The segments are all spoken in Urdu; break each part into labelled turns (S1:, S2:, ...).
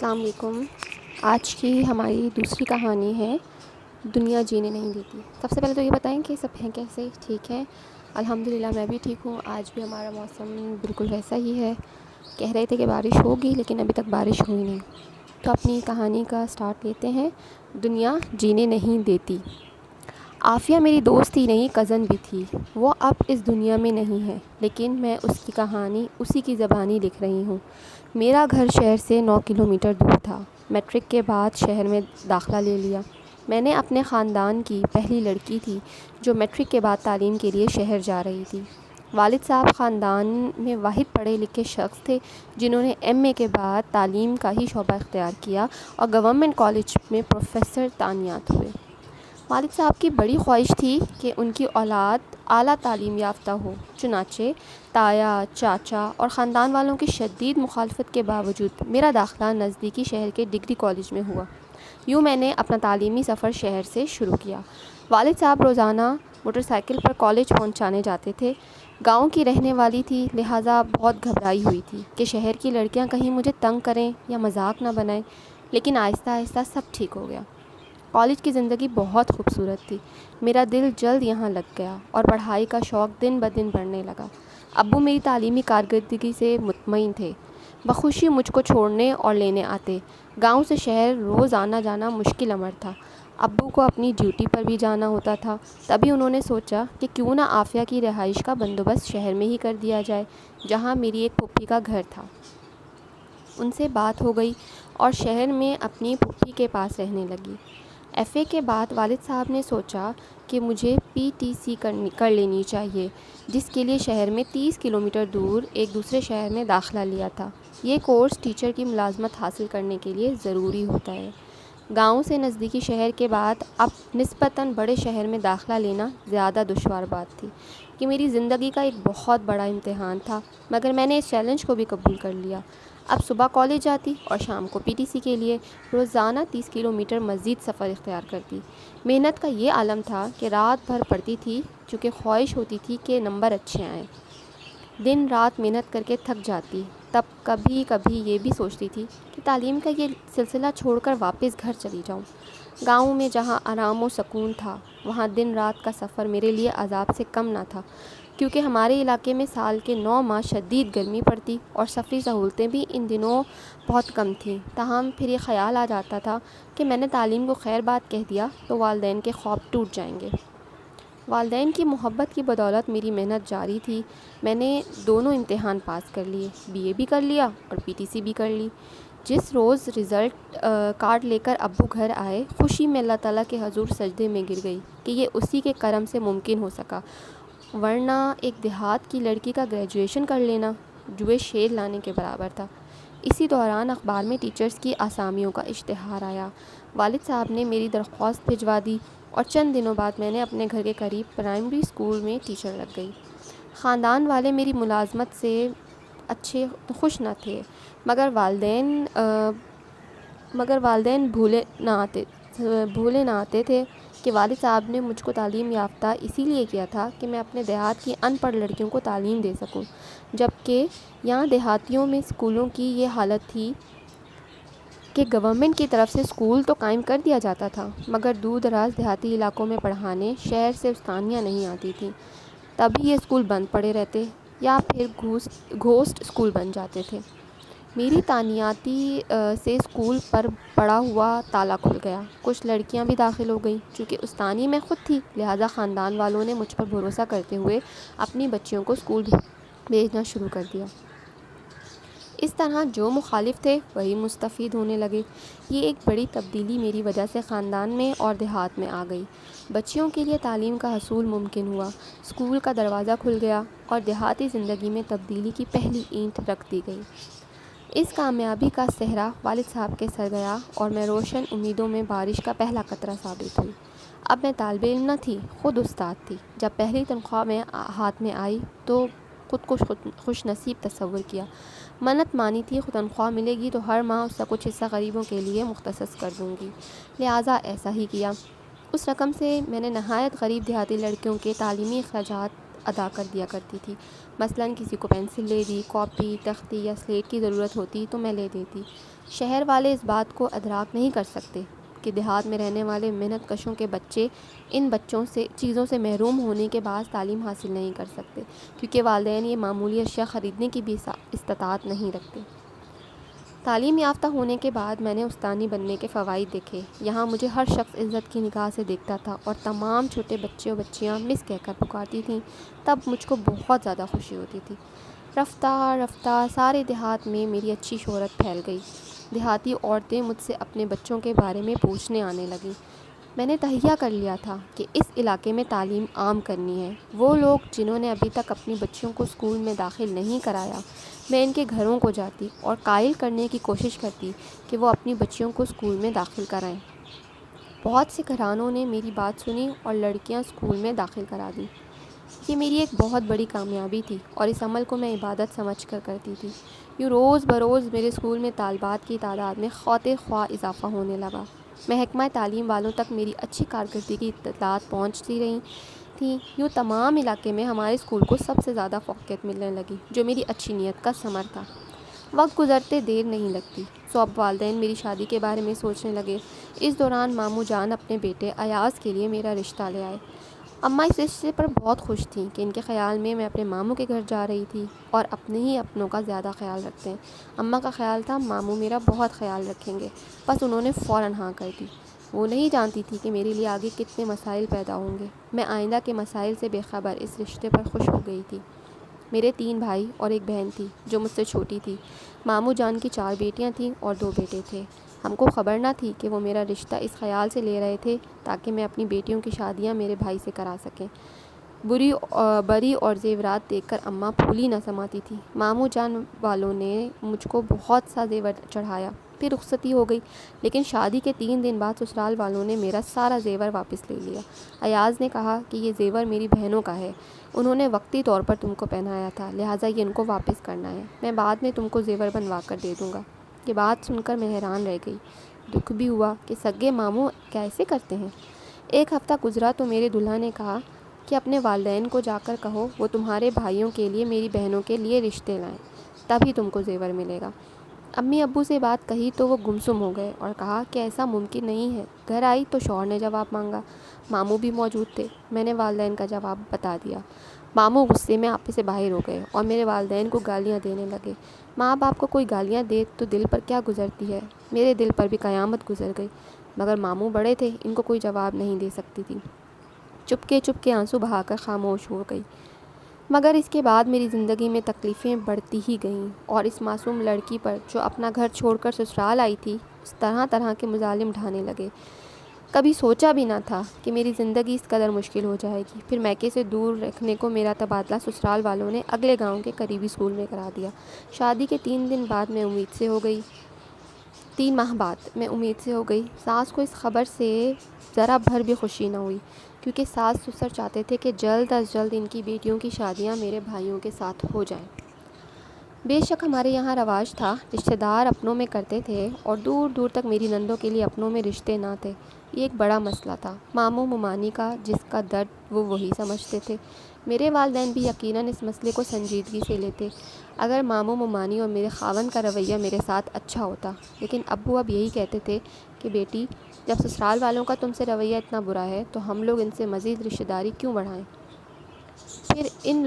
S1: السلام علیکم۔ آج کی ہماری دوسری کہانی ہے دنیا جینے نہیں دیتی۔ سب سے پہلے تو یہ بتائیں کہ سب ہیں کیسے؟ ٹھیک ہے، الحمدللہ میں بھی ٹھیک ہوں۔ آج بھی ہمارا موسم بالکل ویسا ہی ہے۔ کہہ رہے تھے کہ بارش ہوگی لیکن ابھی تک بارش ہوئی نہیں۔ تو اپنی کہانی کا سٹارٹ لیتے ہیں۔ دنیا جینے نہیں دیتی۔ عافیہ میری دوست ہی نہیں کزن بھی تھی۔ وہ اب اس دنیا میں نہیں ہے لیکن میں اس کی کہانی اسی کی زبانی لکھ رہی ہوں۔ میرا گھر شہر سے 9 کلومیٹر دور تھا۔ میٹرک کے بعد شہر میں داخلہ لے لیا۔ میں نے اپنے خاندان کی پہلی لڑکی تھی جو میٹرک کے بعد تعلیم کے لیے شہر جا رہی تھی۔ والد صاحب خاندان میں واحد پڑھے لکھے شخص تھے جنہوں نے ایم اے کے بعد تعلیم کا ہی شعبہ اختیار کیا اور گورنمنٹ کالج میں پروفیسر تعینات ہوئے۔ والد صاحب کی بڑی خواہش تھی کہ ان کی اولاد اعلیٰ تعلیم یافتہ ہو، چنانچہ تایا، چاچا اور خاندان والوں کی شدید مخالفت کے باوجود میرا داخلہ نزدیکی شہر کے ڈگری کالج میں ہوا۔ یوں میں نے اپنا تعلیمی سفر شہر سے شروع کیا۔ والد صاحب روزانہ موٹر سائیکل پر کالج پہنچانے جاتے تھے۔ گاؤں کی رہنے والی تھی، لہٰذا بہت گھبرائی ہوئی تھی کہ شہر کی لڑکیاں کہیں مجھے تنگ کریں یا مذاق نہ بنائیں، لیکن آہستہ آہستہ سب ٹھیک ہو گیا۔ کالج کی زندگی بہت خوبصورت تھی۔ میرا دل جلد یہاں لگ گیا اور پڑھائی کا شوق دن بدن بڑھنے لگا۔ ابو میری تعلیمی کارکردگی سے مطمئن تھے۔ بخوشی مجھ کو چھوڑنے اور لینے آتے۔ گاؤں سے شہر روز آنا جانا مشکل امر تھا۔ ابو کو اپنی ڈیوٹی پر بھی جانا ہوتا تھا۔ تبھی انہوں نے سوچا کہ کیوں نہ عافیہ کی رہائش کا بندوبست شہر میں ہی کر دیا جائے، جہاں میری ایک پھوپھی کا گھر تھا۔ ان سے بات ہو گئی اور شہر میں اپنی پھوپھی کے پاس رہنے لگی۔ ایف اے کے بعد والد صاحب نے سوچا کہ مجھے پی ٹی سی کر لینی چاہیے، جس کے لیے شہر میں 30 کلومیٹر دور ایک دوسرے شہر میں داخلہ لیا تھا۔ یہ کورس ٹیچر کی ملازمت حاصل کرنے کے لیے ضروری ہوتا ہے۔ گاؤں سے نزدیکی شہر کے بعد اب نسبتاً بڑے شہر میں داخلہ لینا زیادہ دشوار بات تھی، کہ میری زندگی کا ایک بہت بڑا امتحان تھا، مگر میں نے اس چیلنج کو بھی قبول کر لیا۔ اب صبح کالج جاتی اور شام کو پی ٹی سی کے لیے روزانہ 30 کلومیٹر مزید سفر اختیار کرتی۔ محنت کا یہ عالم تھا کہ رات بھر پڑھتی تھی، چونکہ خواہش ہوتی تھی کہ نمبر اچھے آئیں۔ دن رات محنت کر کے تھک جاتی، تب کبھی کبھی یہ بھی سوچتی تھی کہ تعلیم کا یہ سلسلہ چھوڑ کر واپس گھر چلی جاؤں۔ گاؤں میں جہاں آرام و سکون تھا، وہاں دن رات کا سفر میرے لیے عذاب سے کم نہ تھا، کیونکہ ہمارے علاقے میں سال کے 9 ماہ شدید گرمی پڑتی اور سفری سہولتیں بھی ان دنوں بہت کم تھیں۔ تاہم پھر یہ خیال آ جاتا تھا کہ میں نے تعلیم کو خیر بات کہہ دیا تو والدین کے خواب ٹوٹ جائیں گے۔ والدین کی محبت کی بدولت میری محنت جاری تھی۔ میں نے دونوں امتحان پاس کر لیے، بی اے بھی کر لیا اور پی ٹی سی بھی کر لی۔ جس روز رزلٹ کارڈ لے کر ابو گھر آئے، خوشی میں اللہ تعالیٰ کے حضور سجدے میں گر گئی کہ یہ اسی کے کرم سے ممکن ہو سکا، ورنہ ایک دیہات کی لڑکی کا گریجویشن کر لینا جوئے شیر لانے کے برابر تھا۔ اسی دوران اخبار میں ٹیچرز کی اسامیوں کا اشتہار آیا۔ والد صاحب نے میری درخواست بھجوا دی اور چند دنوں بعد میں نے اپنے گھر کے قریب پرائمری اسکول میں ٹیچر لگ گئی۔ خاندان والے میری ملازمت سے اچھے خوش نہ تھے، مگر والدین بھولے نہ آتے تھے کہ والد صاحب نے مجھ کو تعلیم یافتہ اسی لیے کیا تھا کہ میں اپنے دیہات کی ان پڑھ لڑکیوں کو تعلیم دے سکوں، جبکہ یہاں دیہاتیوں میں اسکولوں کی یہ حالت تھی کہ گورنمنٹ کی طرف سے اسکول تو قائم کر دیا جاتا تھا، مگر دور دراز دیہاتی علاقوں میں پڑھانے شہر سے استانیاں نہیں آتی تھیں۔ تبھی یہ اسکول بند پڑے رہتے یا پھر گھوسٹ اسکول بن جاتے تھے۔ میری تعیناتی سے اسکول پر بڑا ہوا تالا کھل گیا۔ کچھ لڑکیاں بھی داخل ہو گئیں۔ چونکہ استانی میں خود تھی، لہٰذا خاندان والوں نے مجھ پر بھروسہ کرتے ہوئے اپنی بچیوں کو اسکول بھیجنا شروع کر دیا۔ اس طرح جو مخالف تھے وہی مستفید ہونے لگے۔ یہ ایک بڑی تبدیلی میری وجہ سے خاندان میں اور دیہات میں آ گئی۔ بچیوں کے لیے تعلیم کا حصول ممکن ہوا، اسکول کا دروازہ کھل گیا اور دیہاتی زندگی میں تبدیلی کی پہلی اینٹ رکھ دی گئی۔ اس کامیابی کا صحرا والد صاحب کے سر گیا اور میں روشن امیدوں میں بارش کا پہلا قطرہ ثابت ہوئی۔ اب میں طالب علم نہ تھی، خود استاد تھی۔ جب پہلی تنخواہ میں ہاتھ میں آئی تو خود کو خوش نصیب تصور کیا۔ منت مانی تھی تنخواہ ملے گی تو ہر ماہ اس کا کچھ حصہ غریبوں کے لیے مختص کر دوں گی، لہٰذا ایسا ہی کیا۔ اس رقم سے میں نے نہایت غریب دیہاتی لڑکیوں کے تعلیمی اخراجات ادا کر دیا کرتی تھی۔ مثلاً کسی کو پینسل لے دی، کاپی، تختی یا سلیٹ کی ضرورت ہوتی تو میں لے دیتی۔ شہر والے اس بات کو ادراک نہیں کر سکتے کہ دیہات میں رہنے والے محنت کشوں کے بچے ان چیزوں سے محروم ہونے کے بعد تعلیم حاصل نہیں کر سکتے، کیونکہ والدین یہ معمولی اشیاء خریدنے کی بھی استطاعت نہیں رکھتے۔ تعلیم یافتہ ہونے کے بعد میں نے استانی بننے کے فوائد دیکھے۔ یہاں مجھے ہر شخص عزت کی نگاہ سے دیکھتا تھا اور تمام چھوٹے بچے و بچیاں مس کہہ کر پکارتی تھیں، تب مجھ کو بہت زیادہ خوشی ہوتی تھی۔ رفتہ رفتہ سارے دیہات میں میری اچھی شہرت پھیل گئی۔ دیہاتی عورتیں مجھ سے اپنے بچوں کے بارے میں پوچھنے آنے لگیں۔ میں نے تہیہ کر لیا تھا کہ اس علاقے میں تعلیم عام کرنی ہے۔ وہ لوگ جنہوں نے ابھی تک اپنی بچیوں کو اسکول میں داخل نہیں کرایا، میں ان کے گھروں کو جاتی اور قائل کرنے کی کوشش کرتی کہ وہ اپنی بچیوں کو اسکول میں داخل کرائیں۔ بہت سے گھرانوں نے میری بات سنی اور لڑکیاں اسکول میں داخل کرا دیں۔ یہ میری ایک بہت بڑی کامیابی تھی اور اس عمل کو میں عبادت سمجھ کر کرتی تھی۔ یوں روز بروز میرے اسکول میں طالبات کی تعداد میں خواہ خواہ اضافہ ہونے لگا۔ محکمہ تعلیم والوں تک میری اچھی کارکردگی کی اطلاعات پہنچتی رہی تھیں۔ یوں تمام علاقے میں ہمارے اسکول کو سب سے زیادہ فوقیت ملنے لگی، جو میری اچھی نیت کا ثمر تھا۔ وقت گزرتے دیر نہیں لگتی، سو اب والدین میری شادی کے بارے میں سوچنے لگے۔ اس دوران ماموں جان اپنے بیٹے ایاز کے لیے میرا رشتہ لے آئے۔ اماں اس رشتے پر بہت خوش تھیں کہ ان کے خیال میں اپنے ماموں کے گھر جا رہی تھی اور اپنے ہی اپنوں کا زیادہ خیال رکھتے ہیں۔ اماں کا خیال تھا ماموں میرا بہت خیال رکھیں گے، بس انہوں نے فوراً ہاں کر دی۔ وہ نہیں جانتی تھی کہ میرے لیے آگے کتنے مسائل پیدا ہوں گے۔ میں آئندہ کے مسائل سے بے خبر اس رشتے پر خوش ہو گئی تھی۔ میرے 3 بھائی اور ایک بہن تھی جو مجھ سے چھوٹی تھی۔ ماموں جان کی 4 بیٹیاں تھیں اور 2 بیٹے تھے۔ ہم کو خبر نہ تھی کہ وہ میرا رشتہ اس خیال سے لے رہے تھے تاکہ میں اپنی بیٹیوں کی شادیاں میرے بھائی سے کرا سکیں۔ بری اور زیورات دیکھ کر اماں پھولی نہ سماتی تھی۔ ماموں جان والوں نے مجھ کو بہت سا زیور چڑھایا، پھر رخصتی ہو گئی، لیکن شادی کے 3 دن بعد سسرال والوں نے میرا سارا زیور واپس لے لیا۔ ایاز نے کہا کہ یہ زیور میری بہنوں کا ہے، انہوں نے وقتی طور پر تم کو پہنایا تھا، لہٰذا یہ ان کو واپس کرنا ہے، میں بعد میں تم کو زیور بنوا کر دے دوں گا۔ یہ بات سن کر میں حیران رہ گئی۔ دکھ بھی ہوا کہ سگے ماموں کیسے کرتے ہیں۔ ایک ہفتہ گزرا تو میرے دلہا نے کہا کہ اپنے والدین کو جا کر کہو وہ تمہارے بھائیوں کے لیے میری بہنوں کے لیے رشتے لائیں، تبھی تم کو زیور ملے گا۔ امی ابو سے بات کہی تو وہ گمسم ہو گئے اور کہا کہ ایسا ممکن نہیں ہے۔ گھر آئی تو شوہر نے جواب مانگا، ماموں بھی موجود تھے۔ میں نے والدین کا جواب بتا دیا۔ ماموں غصے میں آپے سے باہر ہو گئے اور میرے والدین کو گالیاں دینے لگے۔ ماں باپ کو کوئی گالیاں دے تو دل پر کیا گزرتی ہے، میرے دل پر بھی قیامت گزر گئی، مگر ماموں بڑے تھے، ان کو کوئی جواب نہیں دے سکتی تھی۔ چپکے آنسو بہا کر خاموش ہو گئی۔ مگر اس کے بعد میری زندگی میں تکلیفیں بڑھتی ہی گئیں اور اس معصوم لڑکی پر جو اپنا گھر چھوڑ کر سسرال آئی تھی، اس طرح کے مظالم ڈھانے لگے۔ کبھی سوچا بھی نہ تھا کہ میری زندگی اس قدر مشکل ہو جائے گی۔ پھر میکے سے دور رکھنے کو میرا تبادلہ سسرال والوں نے اگلے گاؤں کے قریبی اسکول میں کرا دیا۔ شادی کے 3 دن بعد میں امید سے ہو گئی 3 ماہ بعد میں امید سے ہو گئی۔ ساس کو اس خبر سے ذرا بھر بھی خوشی نہ ہوئی، کیونکہ ساس سسر چاہتے تھے کہ جلد از جلد ان کی بیٹیوں کی شادیاں میرے بھائیوں کے ساتھ ہو جائیں۔ بے شک ہمارے یہاں رواج تھا، رشتہ دار اپنوں میں کرتے تھے اور دور دور تک میری نندوں کے لیے اپنوں میں رشتے نہ تھے۔ یہ ایک بڑا مسئلہ تھا ماموں ممانی کا، جس کا درد وہ وہی سمجھتے تھے۔ میرے والدین بھی یقیناً اس مسئلے کو سنجیدگی سے لیتے اگر ماموں ممانی اور میرے خاوند کا رویہ میرے ساتھ اچھا ہوتا، لیکن ابو اب یہی کہتے تھے کہ بیٹی، جب سسرال والوں کا تم سے رویہ اتنا برا ہے تو ہم لوگ ان سے مزید رشتہ داری کیوں بڑھائیں؟ پھر ان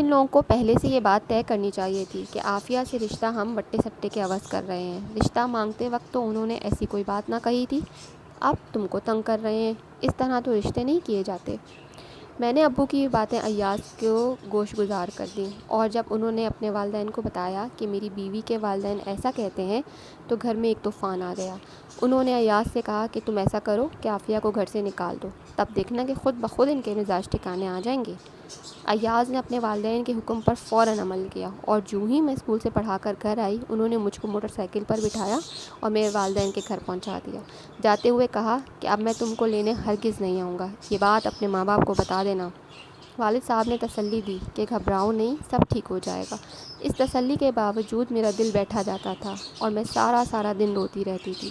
S1: لوگوں کو پہلے سے یہ بات طے کرنی چاہیے تھی کہ عافیہ سے رشتہ ہم وٹے سٹے کے عوض کر رہے ہیں۔ رشتہ مانگتے وقت تو انہوں نے ایسی کوئی بات نہ کہی تھی، اب تم کو تنگ کر رہے ہیں، اس طرح تو رشتے نہیں کیے جاتے۔ میں نے ابو کی یہ باتیں ایاز کو گوش گزار کر دیں اور جب انہوں نے اپنے والدین کو بتایا کہ میری بیوی کے والدین ایسا کہتے ہیں تو گھر میں ایک طوفان آ گیا۔ انہوں نے ایاز سے کہا کہ تم ایسا کرو کہ عافیہ کو گھر سے نکال دو، تب دیکھنا کہ خود بخود ان کے مزاج ٹھکانے آ جائیں گے۔ ایاز نے اپنے والدین کے حکم پر فوراً عمل کیا اور جو ہی میں اسکول سے پڑھا کر گھر آئی، انہوں نے مجھ کو موٹر سائیکل پر بٹھایا اور میرے والدین کے گھر پہنچا دیا، جاتے ہوئے کہا کہ اب میں تم کو لینے ہرگز نہیں آؤں گا، یہ بات اپنے ماں باپ کو بتا دینا والد صاحب نے تسلی دی کہ گھبراؤ نہیں، سب ٹھیک ہو جائے گا۔ اس تسلی کے باوجود میرا دل بیٹھا جاتا تھا اور میں سارا دن روتی رہتی تھی۔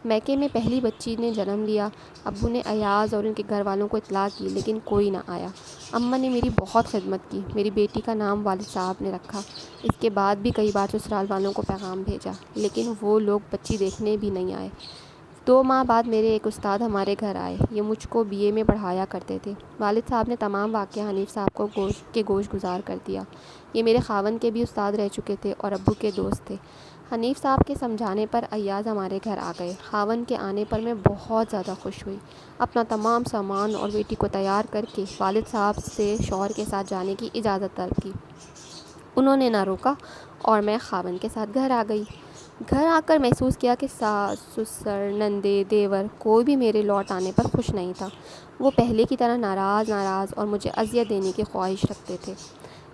S1: میکے میں پہلی بچی نے جنم لیا۔ ابو نے ایاز اور ان کے گھر والوں کو اطلاع کی، لیکن کوئی نہ آیا۔ اماں نے میری بہت خدمت کی۔ میری بیٹی کا نام والد صاحب نے رکھا۔ اس کے بعد بھی کئی بار سسرال والوں کو پیغام بھیجا، لیکن وہ لوگ بچی دیکھنے بھی نہیں آئے۔ 2 ماہ بعد میرے ایک استاد ہمارے گھر آئے۔ یہ مجھ کو BA میں پڑھایا کرتے تھے۔ والد صاحب نے تمام واقعہ حنیف صاحب کو گوش گزار کر دیا۔ یہ میرے خاوند کے بھی استاد رہ چکے تھے اور ابو کے دوست تھے۔ حنیف صاحب کے سمجھانے پر ایاز ہمارے گھر آ گئے۔ خاوند کے آنے پر میں بہت زیادہ خوش ہوئی۔ اپنا تمام سامان اور بیٹی کو تیار کر کے والد صاحب سے شوہر کے ساتھ جانے کی اجازت طلب کی۔ انہوں نے نہ روکا اور میں خاوند کے ساتھ گھر آ گئی۔ گھر آ کر محسوس کیا کہ ساس، سسر، نندے، دیور کوئی بھی میرے لوٹ آنے پر خوش نہیں تھا۔ وہ پہلے کی طرح ناراض اور مجھے اذیت دینے کی خواہش رکھتے تھے۔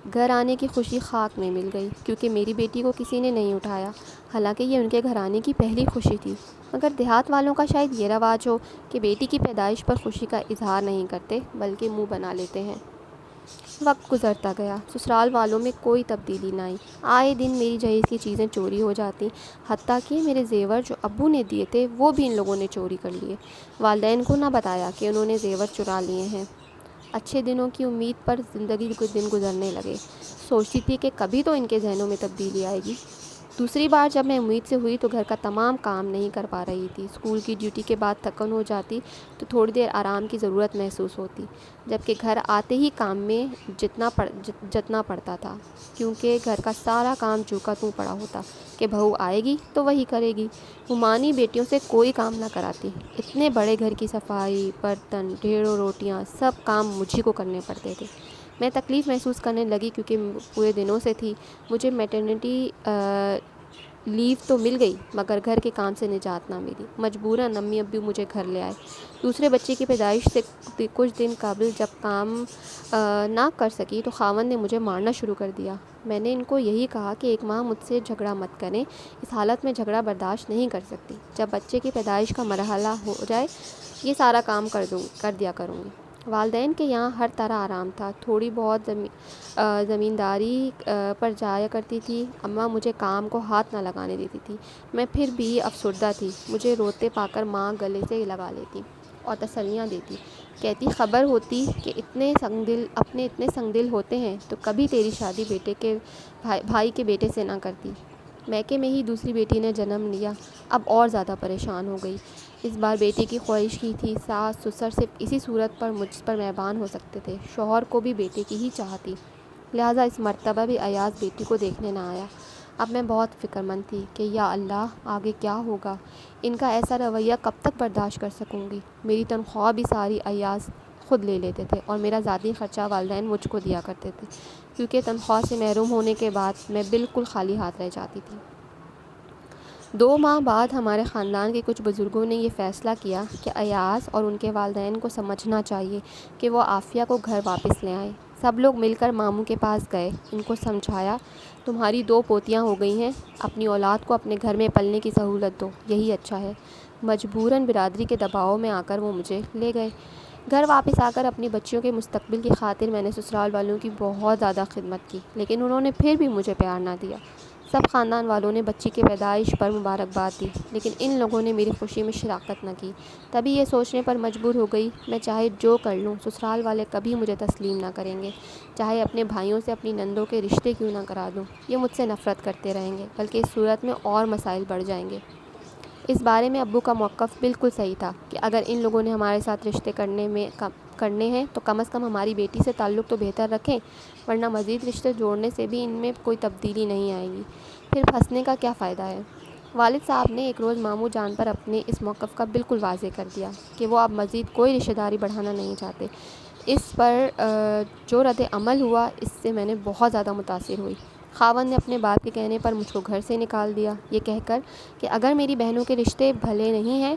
S1: گھر آنے کی خوشی خاک میں مل گئی، کیونکہ میری بیٹی کو کسی نے نہیں اٹھایا، حالانکہ یہ ان کے گھر آنے کی پہلی خوشی تھی۔ مگر دیہات والوں کا شاید یہ رواج ہو کہ بیٹی کی پیدائش پر خوشی کا اظہار نہیں کرتے بلکہ منہ بنا لیتے ہیں۔ وقت گزرتا گیا، سسرال والوں میں کوئی تبدیلی نہ آئی۔ آئے دن میری جہیز کی چیزیں چوری ہو جاتی، حتیٰ کہ میرے زیور جو ابو نے دیے تھے وہ بھی ان لوگوں نے چوری کر لیے۔ والدین کو نہ بتایا کہ انہوں نے زیور چرا لیے ہیں۔ اچھے دنوں کی امید پر زندگی کے دن گزرنے لگے۔ سوچتی تھی کہ کبھی تو ان کے ذہنوں میں تبدیلی آئے گی۔ دوسری بار جب میں امید سے ہوئی تو گھر کا تمام کام نہیں کر پا رہی تھی۔ اسکول کی ڈیوٹی کے بعد تھکن ہو جاتی تو تھوڑی دیر آرام کی ضرورت محسوس ہوتی، جبکہ گھر آتے ہی کام میں جتنا پڑتا تھا، کیونکہ گھر کا سارا کام جو کا توں پڑا ہوتا کہ بہو آئے گی تو وہی کرے گی۔ ممانی بیٹیوں سے کوئی کام نہ کراتی۔ اتنے بڑے گھر کی صفائی، برتن، ڈھیروں روٹیاں، سب کام مجھے کو کرنے پڑتے تھے۔ میں تکلیف محسوس کرنے لگی کیونکہ پورے دنوں سے تھی۔ مجھے میٹرنٹی لیو تو مل گئی مگر گھر کے کام سے نجات نہ ملی۔ مجبوراً امی ابو مجھے گھر لے آئے۔ دوسرے بچے کی پیدائش سے کچھ دن قبل جب کام نہ کر سکی تو خاوند نے مجھے مارنا شروع کر دیا۔ میں نے ان کو یہی کہا کہ ایک ماں مجھ سے جھگڑا مت کریں، اس حالت میں جھگڑا برداشت نہیں کر سکتی۔ جب بچے کی پیدائش کا مرحلہ ہو جائے یہ سارا کام کر دیا کروں گی۔ والدین کے یہاں ہر طرح آرام تھا۔ تھوڑی بہت زمینداری پر جایا کرتی تھی۔ اماں مجھے کام کو ہاتھ نہ لگانے دیتی تھی۔ میں پھر بھی افسردہ تھی۔ مجھے روتے پا کر ماں گلے سے لگا لیتی اور تسلیاں دیتی، کہتی خبر ہوتی کہ اتنے سنگ دل ہوتے ہیں تو کبھی تیری شادی بھائی کے بیٹے سے نہ کرتی۔ میکے میں ہی دوسری بیٹی نے جنم لیا۔ اب اور زیادہ پریشان ہو گئی۔ اس بار بیٹے کی خواہش کی تھی۔ ساس سسر صرف اسی صورت پر مجھ پر مہربان ہو سکتے تھے۔ شوہر کو بھی بیٹے کی ہی چاہ تھی، لہٰذا اس مرتبہ بھی ایاز بیٹی کو دیکھنے نہ آیا۔ اب میں بہت فکر مند تھی کہ یا اللہ آگے کیا ہوگا، ان کا ایسا رویہ کب تک برداشت کر سکوں گی۔ میری تنخواہ بھی ساری ایاز خود لے لیتے تھے اور میرا ذاتی خرچہ والدین مجھ کو دیا کرتے تھے، کیونکہ تنخواہ سے محروم ہونے کے بعد میں بالکل خالی ہاتھ رہ جاتی تھی۔ 2 ماہ بعد ہمارے خاندان کے کچھ بزرگوں نے یہ فیصلہ کیا کہ ایاز اور ان کے والدین کو سمجھنا چاہیے کہ وہ عافیہ کو گھر واپس لے آئیں۔ سب لوگ مل کر ماموں کے پاس گئے، ان کو سمجھایا تمہاری 2 پوتیاں ہو گئی ہیں، اپنی اولاد کو اپنے گھر میں پلنے کی سہولت دو، یہی اچھا ہے۔ مجبوراً برادری کے دباؤ میں آ کر وہ مجھے لے گئے۔ گھر واپس آ کر اپنی بچیوں کے مستقبل کی خاطر میں نے سسرال والوں کی بہت زیادہ خدمت کی، لیکن انہوں نے پھر بھی مجھے پیار نہ دیا۔ سب خاندان والوں نے بچی کی پیدائش پر مبارکباد دی، لیکن ان لوگوں نے میری خوشی میں شراکت نہ کی۔ تبھی یہ سوچنے پر مجبور ہو گئی میں چاہے جو کر لوں سسرال والے کبھی مجھے تسلیم نہ کریں گے، چاہے اپنے بھائیوں سے اپنی نندوں کے رشتے کیوں نہ کرا دوں، یہ مجھ سے نفرت کرتے رہیں گے، بلکہ اس صورت میں اور مسائل بڑھ جائیں گے۔ اس بارے میں ابو کا موقف بالکل صحیح تھا کہ اگر ان لوگوں نے ہمارے ساتھ رشتے کرنے ہیں تو کم از کم ہماری بیٹی سے تعلق تو بہتر رکھیں، ورنہ مزید رشتے جوڑنے سے بھی ان میں کوئی تبدیلی نہیں آئے گی، پھر پھنسنے کا کیا فائدہ ہے۔ والد صاحب نے ایک روز ماموں جان پر اپنے اس موقف کا بالکل واضح کر دیا کہ وہ اب مزید کوئی رشتہ داری بڑھانا نہیں چاہتے۔ اس پر جو رد عمل ہوا اس سے میں نے بہت زیادہ متاثر ہوئی۔ خاوند نے اپنے باپ کے کہنے پر مجھ کو گھر سے نکال دیا، یہ کہہ کر کہ اگر میری بہنوں کے رشتے بھلے نہیں ہیں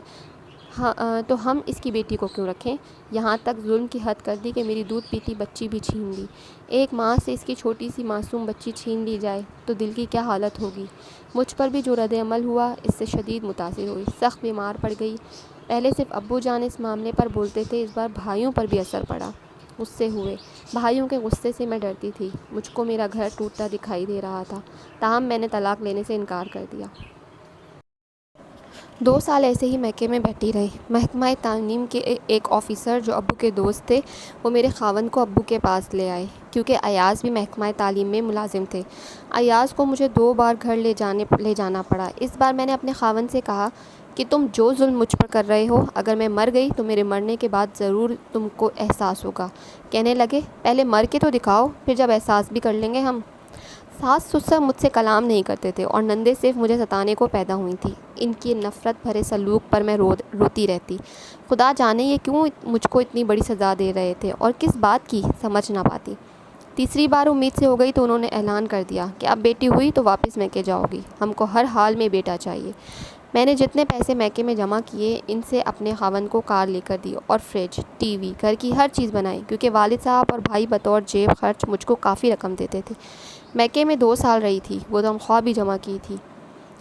S1: تو ہم اس کی بیٹی کو کیوں رکھیں، یہاں تک ظلم کی حد کر دی کہ میری دودھ پیتی بچی بھی چھین لی۔ ایک ماں سے اس کی چھوٹی سی معصوم بچی چھین لی جائے تو دل کی کیا حالت ہوگی۔ مجھ پر بھی جو رد عمل ہوا اس سے شدید متاثر ہوئی، سخت بیمار پڑ گئی۔ پہلے صرف ابو جان اس معاملے پر بولتے تھے، اس بار بھائیوں پر بھی اثر پڑا۔ غصے ہوئے۔ بھائیوں کے غصے سے میں ڈرتی تھی۔ مجھ کو میرا گھر ٹوٹتا دکھائی دے رہا تھا، تاہم میں نے طلاق لینے سے انکار کر دیا۔ 2 سال ایسے ہی میکے میں بیٹھی رہی۔ محکمہ تعلیم کے ایک آفیسر جو ابو کے دوست تھے، وہ میرے خاوند کو ابو کے پاس لے آئے، کیونکہ ایاز بھی محکمہ تعلیم میں ملازم تھے۔ ایاز کو مجھے 2 بار گھر لے جانا پڑا۔ اس بار میں نے اپنے خاوند سے کہا کہ تم جو ظلم مجھ پر کر رہے ہو، اگر میں مر گئی تو میرے مرنے کے بعد ضرور تم کو احساس ہوگا۔ کہنے لگے، پہلے مر کے تو دکھاؤ، پھر جب احساس بھی کر لیں گے ہم۔ ساس سسر مجھ سے کلام نہیں کرتے تھے اور نندے صرف مجھے ستانے کو پیدا ہوئی تھیں۔ ان کی نفرت بھرے سلوک پر میں روتی رہتی۔ خدا جانے یہ کیوں مجھ کو اتنی بڑی سزا دے رہے تھے اور کس بات کی، سمجھ نہ پاتی۔ تیسری بار امید سے ہو گئی تو انہوں نے اعلان کر دیا کہ اب بیٹی ہوئی تو واپس میکے جاؤ گی، ہم کو ہر حال میں بیٹا چاہیے۔ میں نے جتنے پیسے میکے میں جمع کیے، ان سے اپنے خاوند کو کار لے کر دی اور فریج، ٹی وی، گھر کی ہر چیز بنائی، کیونکہ والد صاحب اور بھائی بطور جیب خرچ مجھ کو کافی رقم دیتے تھے۔ میکے میں 2 سال رہی تھی، وہ تنخواہ بھی جمع کی تھی۔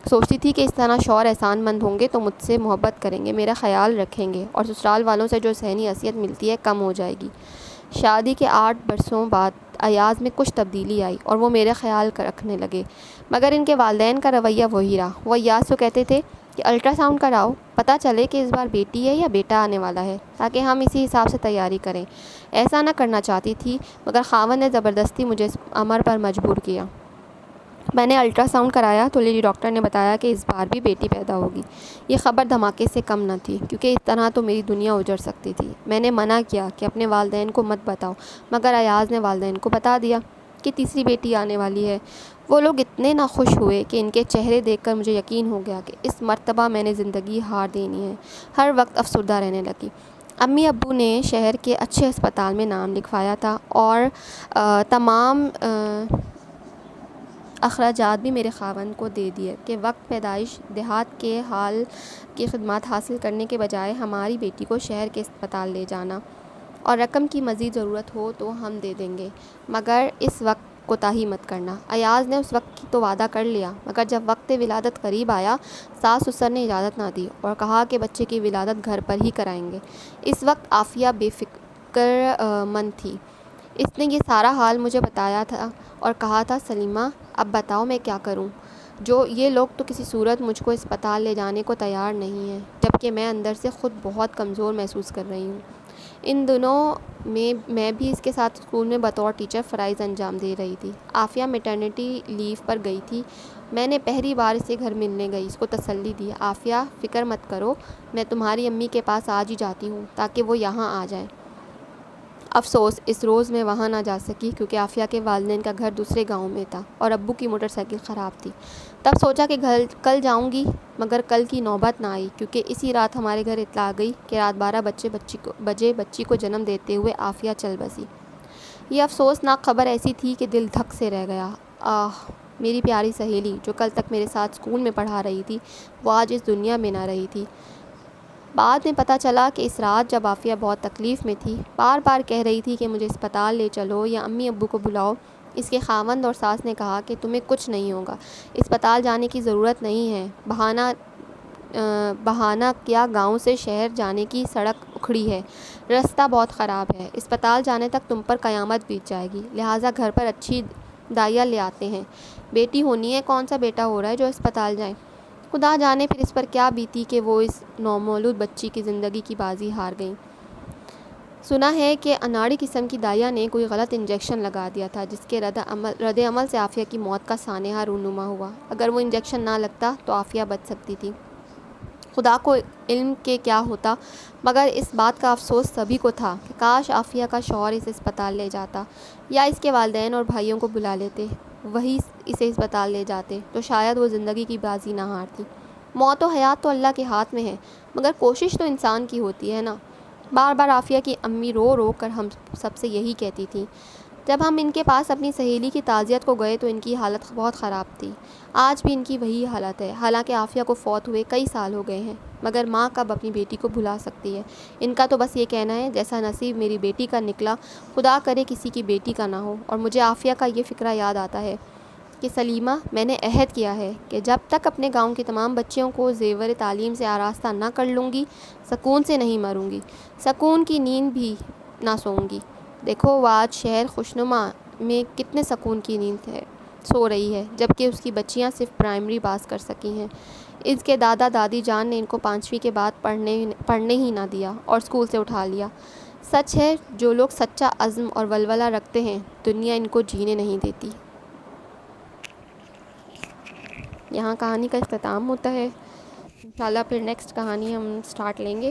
S1: سوچتی تھی کہ اس طرح شوہر احسان مند ہوں گے تو مجھ سے محبت کریں گے، میرا خیال رکھیں گے اور سسرال والوں سے جو ذہنی اذیت ملتی ہے کم ہو جائے گی۔ شادی کے 8 برسوں بعد ایاز میں کچھ تبدیلی آئی اور وہ میرے خیال رکھنے لگے، مگر ان کے والدین کا رویہ وہی رہا۔ وہ ایاز کو کہتے تھے کہ الٹرا ساؤنڈ کراؤ، پتہ چلے کہ اس بار بیٹی ہے یا بیٹا آنے والا ہے، تاکہ ہم اسی حساب سے تیاری کریں۔ ایسا نہ کرنا چاہتی تھی، مگر خاوند نے زبردستی مجھے اس امر پر مجبور کیا۔ میں نے الٹرا ساؤنڈ کرایا تو لیڈی ڈاکٹر نے بتایا کہ اس بار بھی بیٹی پیدا ہوگی۔ یہ خبر دھماکے سے کم نہ تھی، کیونکہ اس طرح تو میری دنیا اجڑ سکتی تھی۔ میں نے منع کیا کہ اپنے والدین کو مت بتاؤ، مگر ایاز نے والدین کو بتا دیا کہ تیسری بیٹی آنے والی ہے۔ وہ لوگ اتنے ناخوش ہوئے کہ ان کے چہرے دیکھ کر مجھے یقین ہو گیا کہ اس مرتبہ میں نے زندگی ہار دینی ہے۔ ہر وقت افسردہ رہنے لگی۔ امی ابو نے شہر کے اچھے ہسپتال میں نام لکھوایا تھا اور تمام اخراجات بھی میرے خاوند کو دے دیے کہ وقت پیدائش دیہات کے حال کی خدمات حاصل کرنے کے بجائے ہماری بیٹی کو شہر کے اسپتال لے جانا، اور رقم کی مزید ضرورت ہو تو ہم دے دیں گے، مگر اس وقت کوتاہی مت کرنا۔ ایاز نے اس وقت کی تو وعدہ کر لیا، مگر جب وقت ولادت قریب آیا، ساس سسر نے اجازت نہ دی اور کہا کہ بچے کی ولادت گھر پر ہی کرائیں گے۔ اس وقت عافیہ بے فکر مند تھی۔ اس نے یہ سارا حال مجھے بتایا تھا اور کہا تھا، سلیمہ اب بتاؤ میں کیا کروں، یہ لوگ تو کسی صورت مجھ کو اسپتال لے جانے کو تیار نہیں ہیں، جبکہ میں اندر سے خود بہت کمزور محسوس کر رہی ہوں۔ ان دنوں میں بھی اس کے ساتھ اسکول میں بطور ٹیچر فرائض انجام دے رہی تھی۔ عافیہ میٹرنیٹی لیو پر گئی تھی۔ میں نے پہلی بار اسے گھر ملنے گئی، اس کو تسلی دی، عافیہ فکر مت کرو، میں تمہاری امی کے پاس آج ہی جاتی ہوں تاکہ وہ یہاں آ جائیں۔ افسوس اس روز میں وہاں نہ جا سکی، کیونکہ عافیہ کے والدین کا گھر دوسرے گاؤں میں تھا اور ابو کی موٹر سائیکل خراب تھی۔ تب سوچا کہ کل جاؤں گی، مگر کل کی نوبت نہ آئی، کیونکہ اسی رات ہمارے گھر اطلاع آ گئی کہ رات 12 بجے بچی کو جنم دیتے ہوئے عافیہ چل بسی۔ یہ افسوسناک خبر ایسی تھی کہ دل دھک سے رہ گیا۔ میری پیاری سہیلی جو کل تک میرے ساتھ اسکول میں پڑھا رہی تھی، وہ آج اس دنیا میں نہ رہی تھی۔ بعد میں پتہ چلا کہ اس رات جب عافیہ بہت تکلیف میں تھی، بار بار کہہ رہی تھی کہ مجھے اسپتال لے چلو یا امی ابو کو بلاؤ، اس کے خاوند اور ساس نے کہا کہ تمہیں کچھ نہیں ہوگا، اسپتال جانے کی ضرورت نہیں ہے، بہانہ کیا گاؤں سے شہر جانے کی سڑک اکھڑی ہے، راستہ بہت خراب ہے، اسپتال جانے تک تم پر قیامت بیت جائے گی، لہٰذا گھر پر اچھی دائیا لے آتے ہیں، بیٹی ہونی ہے، کون سا بیٹا ہو رہا ہے جو اسپتال جائیں۔ خدا جانے پھر اس پر کیا بیتی کہ وہ اس نومولود بچی کی زندگی کی بازی ہار گئیں۔ سنا ہے کہ اناڑی قسم کی دائیا نے کوئی غلط انجیکشن لگا دیا تھا، جس کے رد عمل سے عافیہ کی موت کا سانحہ رونما ہوا۔ اگر وہ انجیکشن نہ لگتا تو عافیہ بچ سکتی تھی۔ خدا کو علم کہ کیا ہوتا، مگر اس بات کا افسوس سبھی کو تھا کہ کاش عافیہ کا شوہر اسے اسپتال لے جاتا، یا اس کے والدین اور بھائیوں کو بلا لیتے، وہی اسے اسپتال لے جاتے تو شاید وہ زندگی کی بازی نہ ہارتی۔ موت و حیات تو اللہ کے ہاتھ میں ہے، مگر کوشش تو انسان کی ہوتی ہے نا۔ بار بار عافیہ کی امی رو رو کر ہم سب سے یہی کہتی تھیں۔ جب ہم ان کے پاس اپنی سہیلی کی تعزیت کو گئے تو ان کی حالت بہت خراب تھی۔ آج بھی ان کی وہی حالت ہے، حالانکہ عافیہ کو فوت ہوئے کئی سال ہو گئے ہیں، مگر ماں کب اپنی بیٹی کو بھلا سکتی ہے۔ ان کا تو بس یہ کہنا ہے، جیسا نصیب میری بیٹی کا نکلا، خدا کرے کسی کی بیٹی کا نہ ہو۔ اور مجھے عافیہ کا یہ فقرہ یاد آتا ہے کہ سلیمہ، میں نے عہد کیا ہے کہ جب تک اپنے گاؤں کی تمام بچیوں کو زیور تعلیم سے آراستہ نہ کر لوں گی، سکون سے نہیں مروں گی، سکون کی نیند بھی نہ سوؤں گی۔ دیکھو وہ آج شہر خوشنما میں کتنے سکون کی نیند ہے سو رہی ہے، جبکہ اس کی بچیاں صرف پرائمری پاس کر سکی ہیں۔ اس کے دادا دادی جان نے ان کو 5ویں کے بعد پڑھنے ہی نہ دیا اور اسکول سے اٹھا لیا۔ سچ ہے، جو لوگ سچا عزم اور ولولہ رکھتے ہیں دنیا ان کو جینے نہیں دیتی۔ یہاں کہانی کا اختتام ہوتا ہے۔ انشاءاللہ پھر نیکسٹ کہانی ہم سٹارٹ لیں گے۔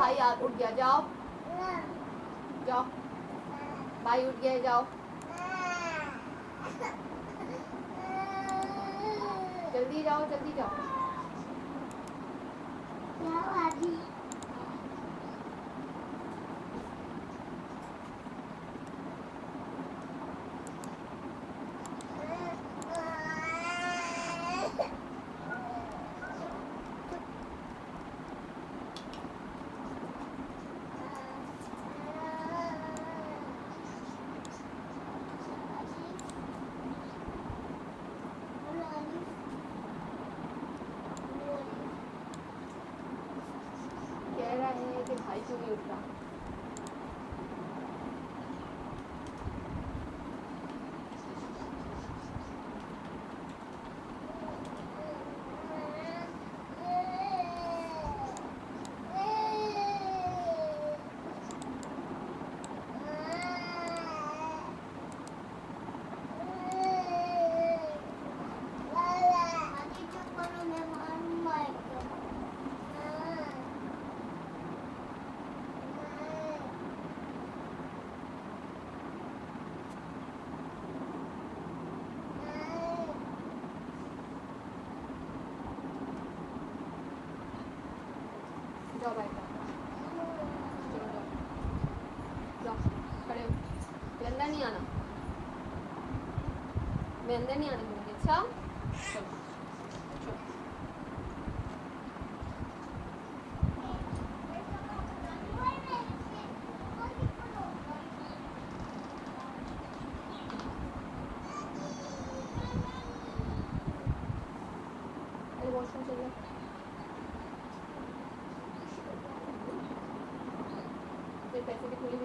S1: بھائی آپ اٹھ گیا, جاؤ جاؤ, بھائی اٹھ گیا, جاؤ جلدی جاؤ, جلدی جاؤ. کہہ رہا ہے کہ بھائی کیوں نہیں اٹھ رہا. جاؤ بھائی چلو جاؤ, جاؤ کھڑے ہو, پھر اندر نہیں آنا, میں اندر نہیں آنے دوں گی. اچھا چلو چلو. ارے واش روم چل رہا, پھر پیسے بھی کھلی